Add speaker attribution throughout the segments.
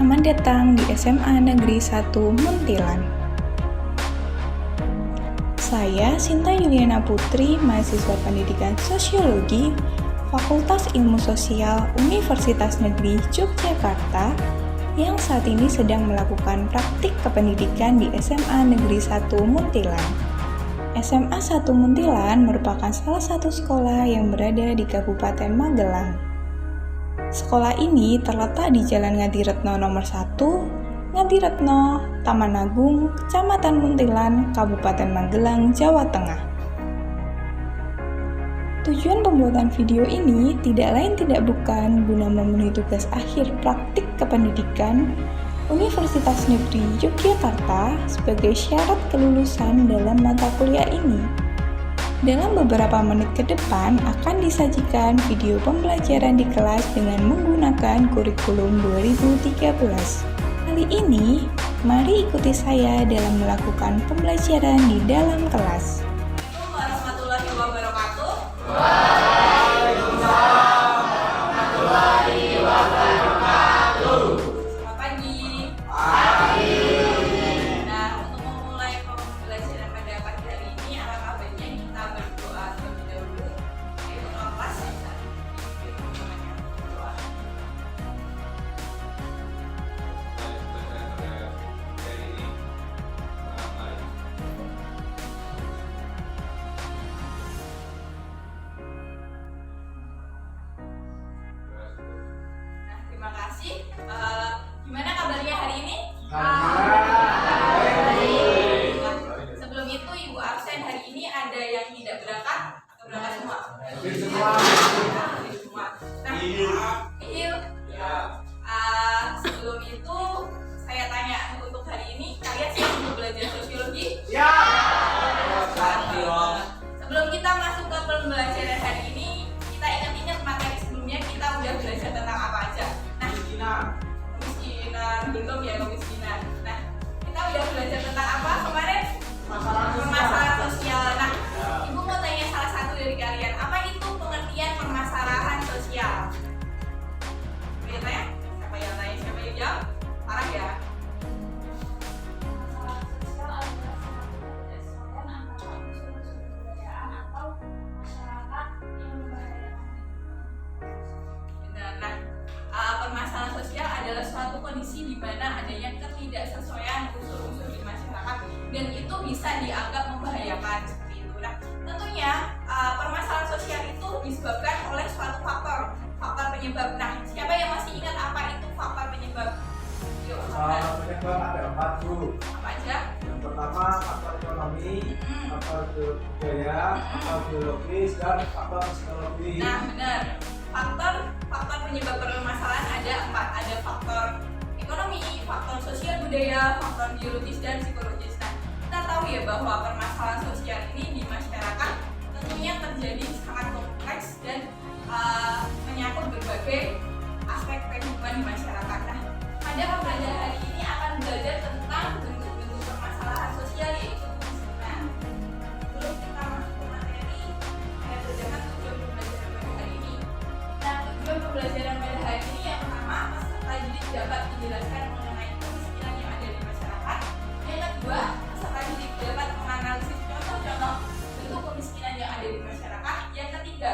Speaker 1: Selamat datang di SMA Negeri 1 Muntilan. Saya Sinta Yuliana Putri, mahasiswa pendidikan Sosiologi, Fakultas Ilmu Sosial Universitas Negeri Yogyakarta, yang saat ini sedang melakukan praktik kependidikan di SMA Negeri 1 Muntilan. SMA 1 Muntilan merupakan salah satu sekolah yang berada di Kabupaten Magelang. Sekolah ini terletak di Jalan Ngadiretno nomor 1, Ngadiretno, Taman Agung, Kecamatan Muntilan, Kabupaten Magelang, Jawa Tengah. Tujuan pembuatan video ini tidak lain tidak bukan guna memenuhi tugas akhir praktik kependidikan Universitas Negeri Yogyakarta sebagai syarat kelulusan dalam mata kuliah ini. Dalam beberapa menit ke depan akan disajikan video pembelajaran di kelas dengan menggunakan kurikulum 2013. Kali ini, mari ikuti saya dalam melakukan pembelajaran di dalam kelas.
Speaker 2: Assalamualaikum warahmatullahi wabarakatuh.
Speaker 3: Waalaikumsalam warahmatullahi wabarakatuh.
Speaker 2: Selamat pagi.
Speaker 3: Pagi.
Speaker 2: Nah, untuk memulai pembelajaran pada pagi hari ini, alangkah baiknya kita berdoa terlebih dahulu. Ayo kelas ya. Doa. Nah, terima kasih. Gimana kabarnya hari ini? Nah, sebelum itu Ibu absen hari ini ada yang tidak berangkat atau berangkat semua? Semua. Nah, Iya. Sebelum itu saya tanya untuk hari ini kalian siap untuk belajar sosiologi? Sebelum kita masuk ke pembelajaran hari ini, kita ingat-ingat materi sebelumnya kita udah belajar tentang apa aja. Nah, kemiskinan, belum ya kemiskinan. Nah, kita udah belajar tentang apa kemarin? Permasalahan sosial. Nah, Ibu mau tanya salah satu dari kalian, apa itu pengertian permasalahan sosial? Boleh tanya? Siapa yang tanya? Siapa yang jawab? Parah ya? Benar. Nah, permasalahan sosial adalah suatu kondisi di mana adanya ketidaksesuaian unsur-unsur di masyarakat dan itu bisa dianggap membahayakan seperti itu. Nah, tentunya permasalahan sosial itu disebabkan oleh suatu faktor penyebab. Nah, siapa yang masih ingat apa itu faktor penyebab? Yuk,
Speaker 3: Penyebab ada 4 Bu.
Speaker 2: apa aja?
Speaker 3: Yang pertama faktor ekonomi, faktor budaya, faktor biologis, dan faktor psikologi.
Speaker 2: Nah, benar. Faktor penyebab permasalahan ada 4. Ada faktor ekonomi, faktor sosial budaya, faktor biologis, dan psikologis. Nah, kita tahu ya bahwa permasalahan sosial ini di masyarakat tentunya terjadi sangat kompleks dan menyangkut berbagai aspek kehidupan di masyarakat. Nah, pada pembelajaran hari ini akan belajar tentang bentuk-bentuk permasalahan sosial yaitu kemiskinan. Sebelum kita masuk ke materi, saya berdasarkan tujuan pembelajaran pada hari ini. Nah, tujuan pembelajaran pada hari ini yang pertama, peserta didik dapat menjelaskan mengenai kemiskinan yang ada di masyarakat. Yang kedua, peserta didik dapat menganalisis contoh-contoh bentuk kemiskinan yang ada di masyarakat. Yang ketiga,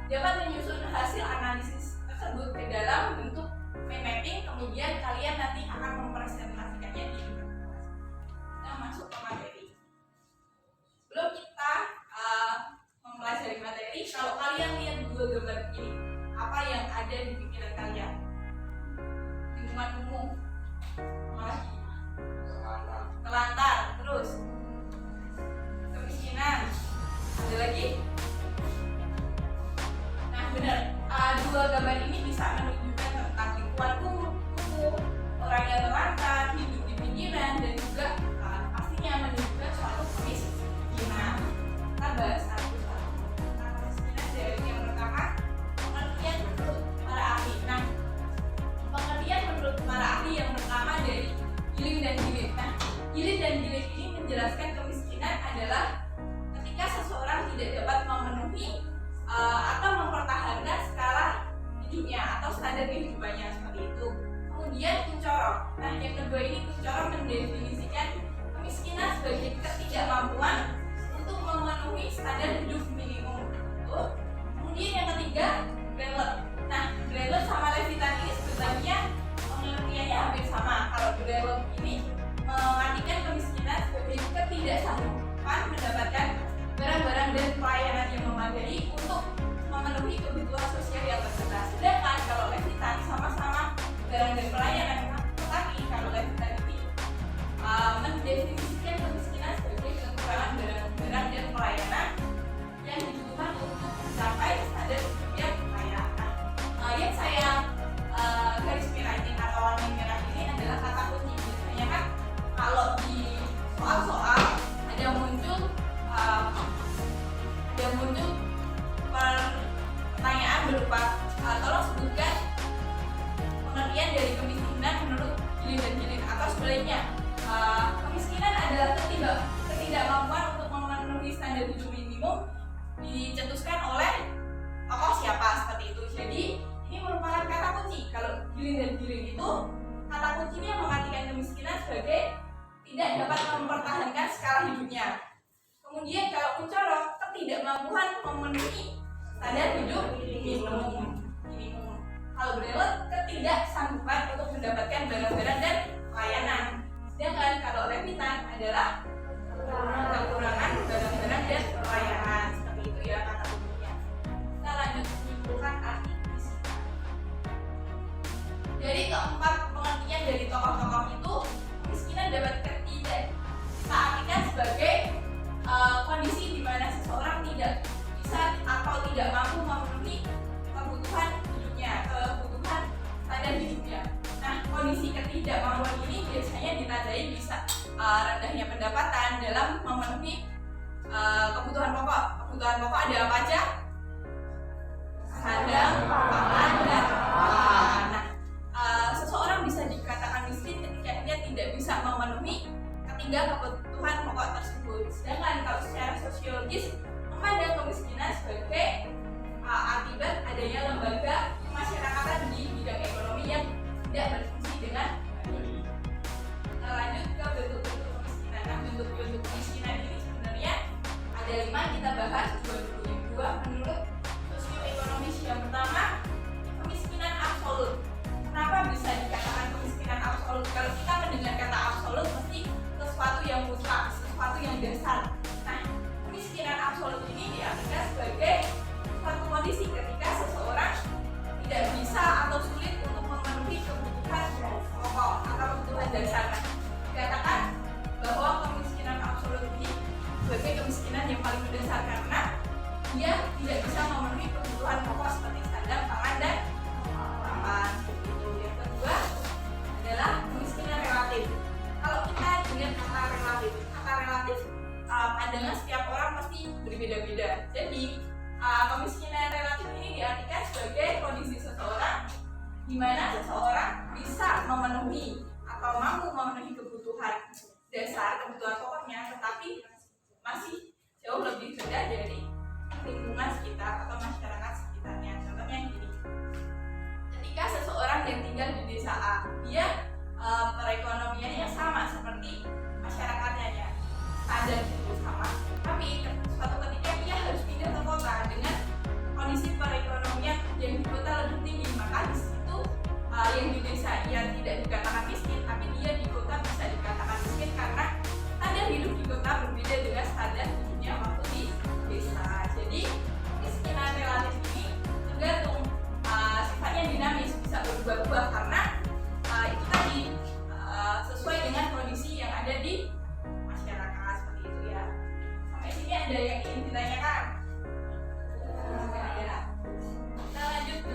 Speaker 2: dapat menyusun hasil analisis tersebut ke dalam bentuk mind mapping, kemudian kalian nanti akan mempresentasikannya di kelas. Kita masuk ke materi. Sebelum kita mempelajari materi, kalau kalian lihat dua gambar ini, apa yang ada di pikiran kalian? Lingkungan umum, apalagi? Telantar, terus kemiskinan, ada lagi? Nah, benar. Dua gambar ini bisa menunjukkan tentang lingkungan umum, orang yang terlantar, hidup di pinggiran, dan juga pastinya menunjukkan suatu kemiskinan. Kita bahas satu-satu. Nah, kemiskinan dari yang pertama, pengertian menurut para ahli. Nah, pengertian menurut para ahli yang pertama dari Giling dan Gilit. Nah, Giling dan Gilit ini menjelaskan kemiskinan adalah ketika seseorang tidak dapat memenuhi atau mempertahankan skala hidupnya atau standar kehidupannya seperti itu. Kemudian yang kedua ini Kuncoro mendefinisikan kemiskinan sebagai ketidakmampuan untuk memenuhi standar hidup minimum. Kemudian yang ketiga Greller. Nah, Greller sama Levitan ini sebenarnya pengertiannya hampir sama. Kalau Greller ini mengartikan kemiskinan sebagai ketidaksanggupan mendapatkan barang-barang dan pelayanan yang memadai untuk memenuhi kebutuhan sosial yang terbatas. Sedangkan kalau Levitan sama-sama barang dan pelayanan, tetapi kalau Levitan ini mendefinisikan kemiskinan sebagai kekurangan barang-barang dan pelayanan yang dibutuhkan untuk mencapai standar hidup yang layak. Yang saya garis merahin atau warna merah ini adalah kata kunci. Biasanya kan kalau di soal-soal ada muncul pertanyaan berupa tolong sebutkan pengertian dari kemiskinan menurut Gilin dan Gilin, atau sebaliknya kemiskinan adalah ketidakmampuan untuk memenuhi standar hidup minimum dicetuskan oleh tokoh siapa, seperti itu. Jadi ini merupakan kata kunci. Kalau Gilin dan Gilin itu kata kuncinya mengartikan kemiskinan sebagai tidak dapat mempertahankan skala hidupnya. Kemudian kalau Kuncoro, ketidakmampuan memenuhi standar hidup minimum. Kalau Greller, ketidaksanggupan untuk mendapatkan barang-barang dan pelayanan. Sedangkan kalau Levitan adalah kekurangan barang-barang dan pelayanan. Seperti itu ya kata kuncinya. Kita lanjut menyimpulkan arti kemiskinan. Dari keempat pengertian dari tokoh-tokoh itu, kemiskinan dapat kita artikan sebagai kondisi di mana seseorang tidak bisa atau tidak mampu memenuhi kebutuhan hidupnya, kebutuhan standar hidupnya. Nah, kondisi ketidakmampuan ini biasanya ditandai bisa rendahnya pendapatan dalam memenuhi kebutuhan pokok. Kebutuhan pokok ada apa aja? Sandang, pangan, dan papan. Nah, seseorang bisa dikatakan miskin ketika dia tidak bisa memenuhi ketiga kebutuhan pokok tersebut. Sedangkan kalau secara sosiologis memandang kemiskinan sebagai akibat adanya lembaga kemasyarakatan di bidang ekonomi yang tidak berfungsi dengan baik. Kita lanjut ke bentuk-bentuk kemiskinan. Nah, bentuk-bentuk kemiskinan ini sebenarnya ada 5, kita bahas dua menurut sosioekonomis. Yang pertama, kemiskinan absolut. Kenapa bisa dikatakan kemiskinan absolut? Kalau kita mendengar kata absolut mesti sesuatu yang mutlak, sesuatu yang dasar. Nah, kemiskinan absolut ini diartikan sebagai suatu kondisi ketika seseorang tidak bisa atau sulit untuk memenuhi kebutuhan pokok atau kebutuhan dasar. Nah, dikatakan bahwa kemiskinan absolut ini sebagai kemiskinan yang paling mendasar karena dia tidak bisa memenuhi kebutuhan pokok seperti sandang, pangan, dan papan. Yang kedua adalah kemiskinan relatif. Kalau kita dengar kata relatif pandangan setiap orang pasti berbeda-beda. Jadi kemiskinan relatif ini diartikan sebagai kondisi seseorang di mana seseorang bisa memenuhi atau mampu memenuhi kebutuhan dasar, kebutuhan pokoknya, tetapi masih jauh lebih rendah dari lingkungan sekitar atau masyarakat sekitarnya. Contohnya gini, ketika seseorang yang tinggal di desa A, dia perekonomiannya sama seperti masyarakatnya ya, standar itu sama, tapi suatu ketika dia harus pindah ke kota dengan kondisi perekonomian yang di kota lebih tinggi, maka di situ yang di desa ia tidak dikatakan miskin, tapi dia di kota bisa dikatakan miskin karena standar hidup di kota berbeda dengan standar hidupnya waktu di desa. Jadi kemiskinan relatif ini tergantung sifatnya dinamis, bisa berubah-ubah karena itu tadi sesuai dengan kondisi yang ada di masyarakat, seperti itu ya. Sampai sini ada yang ingin ditanyakan? Kita lanjut ke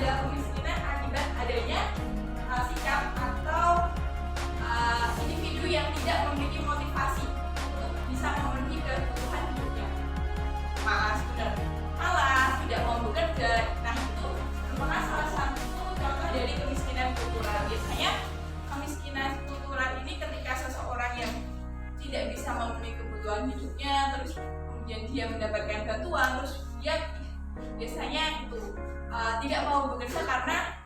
Speaker 2: ada kemiskinan akibat adanya sikap atau individu yang tidak memiliki motivasi untuk bisa memenuhi kebutuhan hidupnya. Malas, tidak mau bekerja. Nah, itu merupakan salah satu contoh dari kemiskinan kultural. Biasanya kemiskinan kultural ini ketika seseorang yang tidak bisa memenuhi kebutuhan hidupnya, terus kemudian dia mendapatkan bantuan, terus dia biasanya itu tidak mau bekerja karena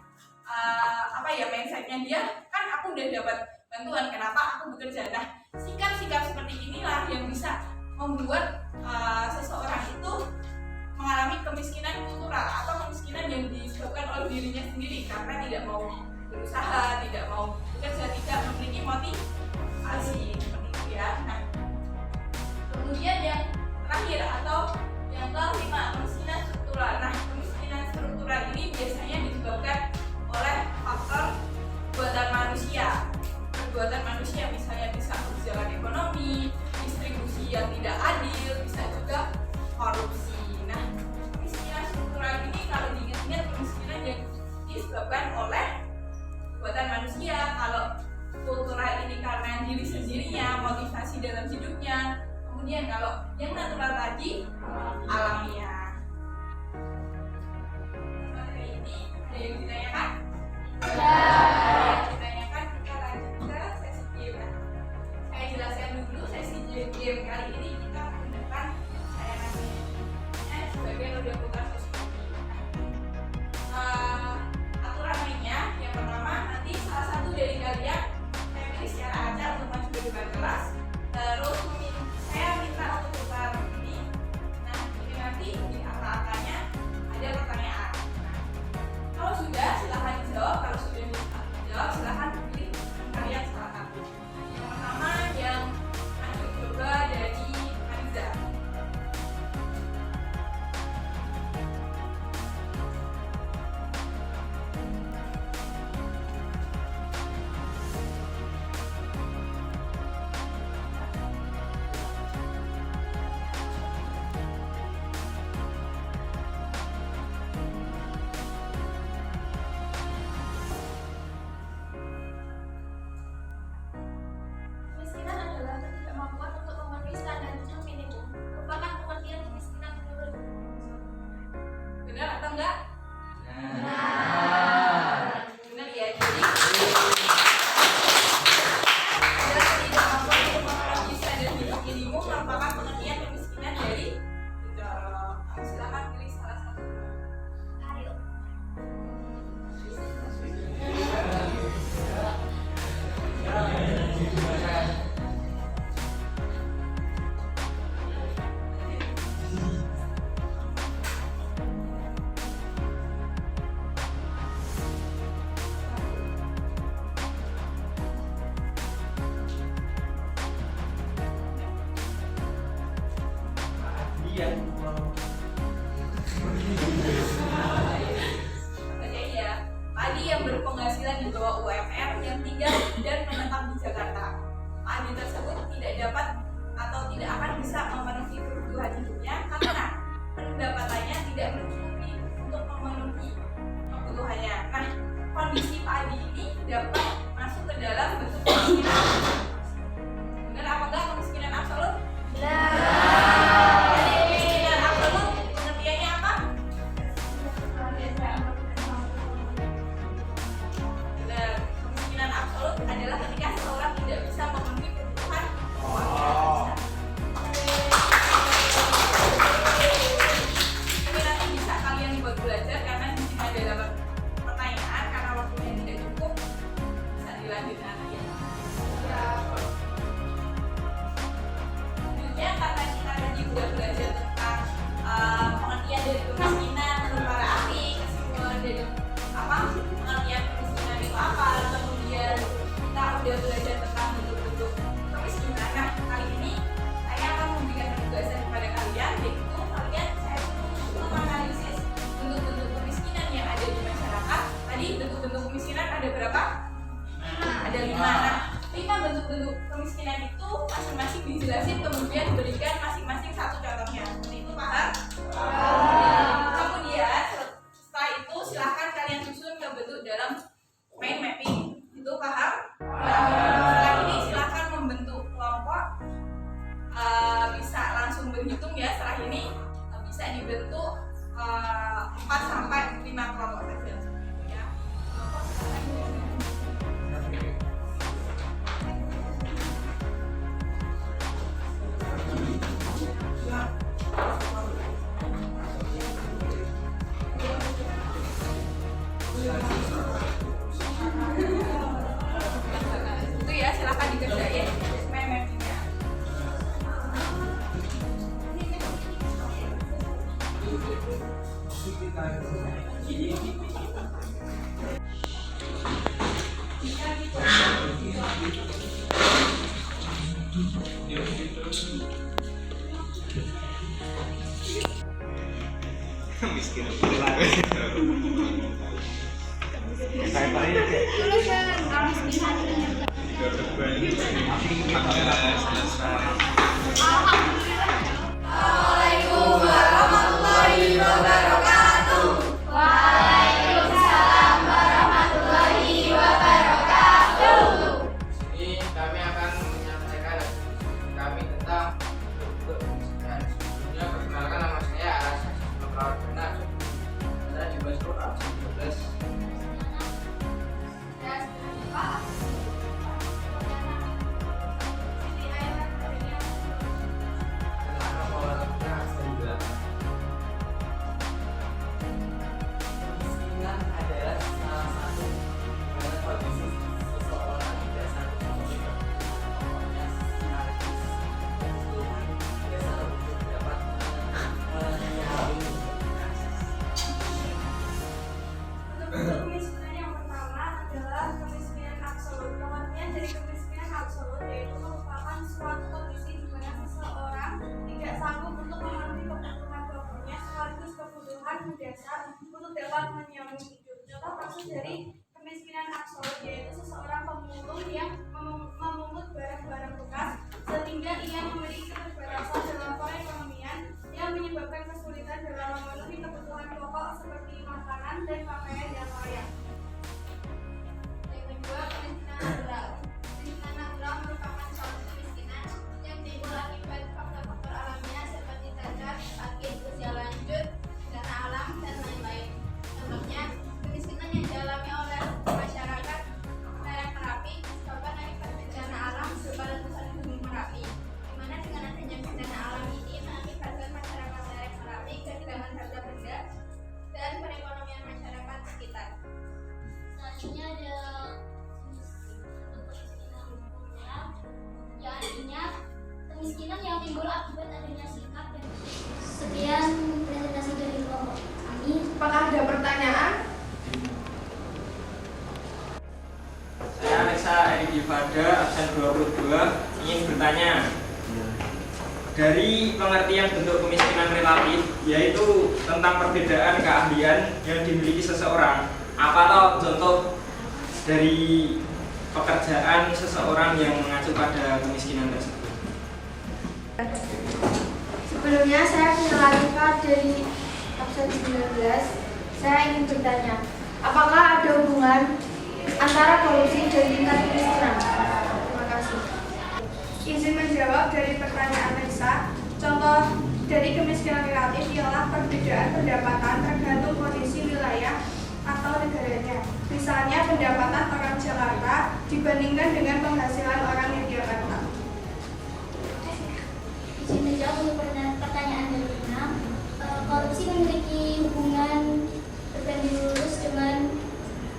Speaker 2: mindsetnya dia kan aku udah dapat bantuan, kenapa aku bekerja. Nah, sikap-sikap seperti inilah yang bisa membuat seseorang itu mengalami kemiskinan kultural atau kemiskinan yang disebabkan oleh dirinya sendiri karena tidak mau berusaha, tidak mau bekerja, tidak memiliki motivasi seperti itu ya. Nah, kemudian yang terakhir atau yang kelima, kemiskinan struktural. Nah, kemiskinan struktural ini biasanya disebabkan oleh faktor perbuatan manusia, misalnya bisa kebijakan ekonomi, distribusi yang tidak adil, bisa juga korupsi. Nah, kemiskinan struktural ini kalau diingat-ingat kemiskinan yang disebabkan oleh perbuatan manusia. Kalau kultural ini karena diri sendirinya, motivasi dalam hidupnya. Kemudian kalau yang natural tadi alamiah. Materi ini ada yang ditanyakan? Ada yang ditanyakan, kita lanjut ke sesi game. Saya jelaskan dulu sesi game kali ini kita menggunakan sebagai roda putar sosiologi. Aturan mainnya yang pertama, nanti salah satu dari kalian saya pilih secara acak untuk maju ke depan kelas, terus saya minta untuk putar ini. Nah, ini nanti di angka-angkanya ada pertanyaan. Kalau sudah silahkan dijawab, kalau sudah dijawab silahkan pilih kalian salah satu. Yang pertama yang maju coba dari Mariza.
Speaker 4: Kemiskinan adalah ketidakmampuan untuk memenuhi standar hidup minimum, merupakan pengertian kemiskinan menurut.
Speaker 2: Benar atau enggak? Benar ya. Jadi adalah ketidakmampuan untuk memenuhi standar hidup minimum merupakan pengertian kemiskinan dari Kudoro. Silakan pilih salah satu.
Speaker 4: Ayo.
Speaker 3: kita itu
Speaker 5: miskin lagi.
Speaker 2: Assalamualaikum warahmatullahi wabarakatuh. Waalaikumsalam warahmatullahi wabarakatuh.
Speaker 6: Ini kami akan menyampaikan kami tentang kemiskinan. Sebelumnya perkenalkan, nama saya Arasa Siswa Benar. Saya di Basro absen 12.
Speaker 7: Kemiskinan adalah salah satu karena kondisi seseorang tidak sanggup memenuhi kebutuhan pokoknya secara fisik dan kebutuhan dasar untuk dapat menyambung akses.
Speaker 4: Bentuk kemiskinan yang pertama adalah kemiskinan absolut. Pengertian dari kemiskinan absolut yaitu merupakan suatu kondisi di mana seseorang tidak sanggup untuk memenuhi kebutuhan pokoknya sekaligus kebutuhan mendasar untuk dapat menyambung hidup. Contoh kasus dari kemiskinan absolut yaitu seseorang pemulung yang memungut barang-barang bekas sehingga ia memiliki keterbatasan dalam perekonomian yang menyebabkan kesulitan dalam memenuhi kebutuhan pokok seperti makanan dan pakaian yang layak. Yang kedua, kemiskinan natural. Kemiskinan natural merupakan suatu kemiskinan yang timbul akibat faktor-faktor alamiah seperti cacat, sakit, usia lanjut, bencana alam, dan lain-lain. Contohnya, kemiskinan yang dialami oleh masyarakat lereng Merapi disebabkan akibat bencana alam berupa letusan gunung Merapi, di mana dengan adanya bencana alam ini mengakibatkan masyarakat lereng Merapi kehilangan harta benda dan perekonomian masyarakat sekitar. Selanjutnya ada kemiskinan umumnya, yang artinya kemiskinan yang timbul akibat adanya sikap dan sekian presentasi dari kelompok kami.
Speaker 2: Apakah ada pertanyaan?
Speaker 6: Saya Alexa Edi Fada, absen 22, ingin bertanya. Dari pengertian bentuk kemiskinan relatif, yaitu tentang perbedaan keahlian yang dimiliki seseorang, apa toh contoh dari pekerjaan seseorang yang mengacu pada kemiskinan tersebut?
Speaker 4: Sebelumnya saya Filatika dari absen 19. Saya ingin bertanya, apakah ada hubungan antara korupsi dan tingkat kemiskinan? Terima kasih. Izin menjawab dari pertanyaan Lisa. Contoh dari kemiskinan relatif ialah perbedaan pendapatan tergantung kondisi wilayah atau negaranya. Misalnya pendapatan orang Jakarta dibandingkan dengan penghasilan orang Yogyakarta.
Speaker 8: Izin menjawab untuk pertanyaan dari Rina. Korupsi memiliki hubungan berbanding lurus dengan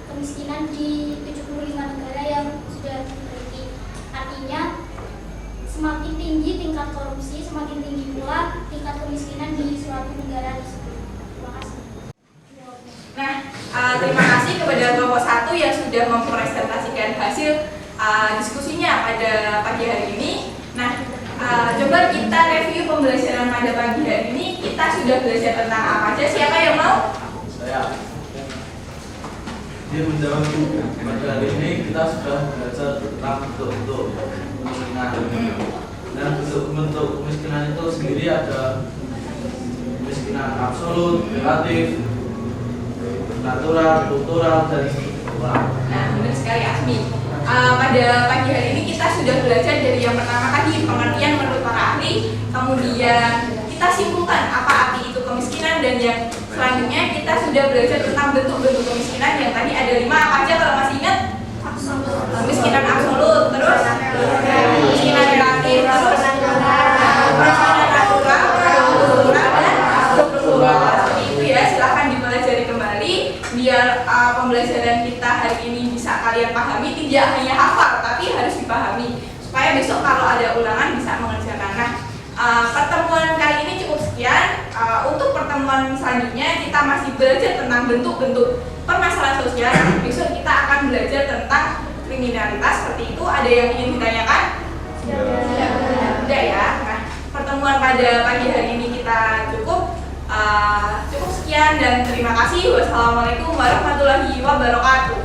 Speaker 8: kemiskinan di 75 negara yang sudah dimiliki. Artinya, semakin tinggi tingkat korupsi, semakin tinggi pula tingkat kemiskinan di suatu negara tersebut. Terima kasih.
Speaker 2: Nah, terima kasih kepada kelompok 1 yang sudah mempresentasikan hasil diskusinya pada pagi hari ini. Nah, coba kita review pembelajaran pada pagi hari ini. Kita sudah belajar tentang apa aja? Siapa yang mau?
Speaker 7: Saya dia menjawab. Pada hari ini kita sudah belajar tentang bentuk-bentuk kemiskinan. Dan bentuk-bentuk kemiskinan itu sendiri ada kemiskinan absolut, relatif, natural, kultural, dan struktural.
Speaker 2: Nah, benar sekali Asmi. Pada pagi hari ini kita sudah belajar dari yang pertama tadi pengertian menurut para ahli, kemudian kita simpulkan apa arti itu kemiskinan, dan yang selanjutnya kita sudah belajar tentang bentuk-bentuk kemiskinan yang tadi ada 5 apa aja kalau masih ingat? Kemiskinan absolut, terus kemiskinan relatif, terus kemiskinan natural, kultural, dan struktural. Seperti itu ya, silahkan dipelajari kembali biar pembelajaran kita hari ini bisa kalian pahami, tidak hanya hafal tapi harus dipahami supaya besok kalau ada ulangan bisa mengerjakan. Nah, pertemuan kali ini cukup sekian. Untuk pertemuan pertemuan selanjutnya kita masih belajar tentang bentuk-bentuk permasalahan sosial. Besok kita akan belajar tentang kriminalitas. Seperti itu, ada yang ingin ditanyakan? Tidak ya. Nah, pertemuan pada pagi hari ini kita cukup sekian dan terima kasih. Wassalamualaikum warahmatullahi wabarakatuh.